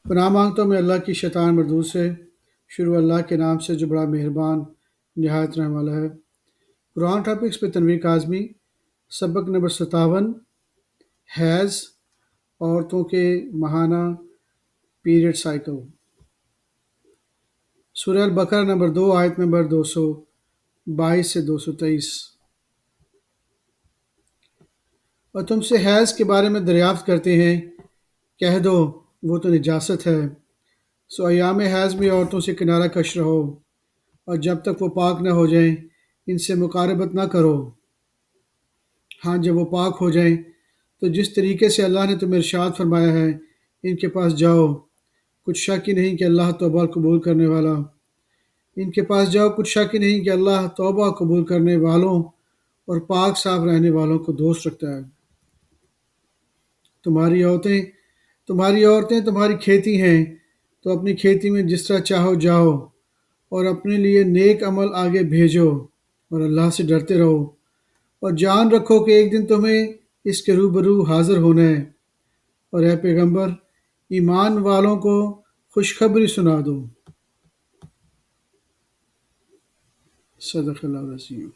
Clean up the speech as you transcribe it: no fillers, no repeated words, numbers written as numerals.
پناہ مانگتا ہوں میں اللہ کی شیطان مردود سے۔ شروع اللہ کے نام سے جو بڑا مہربان نہایت رحم والا ہے۔ قرآن ٹاپکس پہ تنویر کاظمی، سبق نمبر 57، حیض، عورتوں کے ماہانہ پیریڈ سائیکل۔ سورہ البقرہ نمبر 2 آیت نمبر 222 سے 223۔ اور تم سے حیض کے بارے میں دریافت کرتے ہیں، کہہ دو وہ تو نجاست ہے، سو ایام حیض میں عورتوں سے کنارہ کش رہو، اور جب تک وہ پاک نہ ہو جائیں ان سے مقاربت نہ کرو۔ ہاں جب وہ پاک ہو جائیں تو جس طریقے سے اللہ نے تمہیں ارشاد فرمایا ہے ان کے پاس جاؤ، کچھ شک ہی نہیں کہ اللہ توبہ قبول کرنے والا۔ ان کے پاس جاؤ، کچھ شک ہی نہیں کہ اللہ توبہ قبول کرنے والوں اور پاک صاف رہنے والوں کو دوست رکھتا ہے۔ تمہاری عورتیں تمہاری کھیتی ہیں، تو اپنی کھیتی میں جس طرح چاہو جاؤ، اور اپنے لیے نیک عمل آگے بھیجو، اور اللہ سے ڈرتے رہو، اور جان رکھو کہ ایک دن تمہیں اس کے روبرو حاضر ہونا ہے۔ اور اے پیغمبر، ایمان والوں کو خوشخبری سنا دو۔ صدق اللہ العظیم۔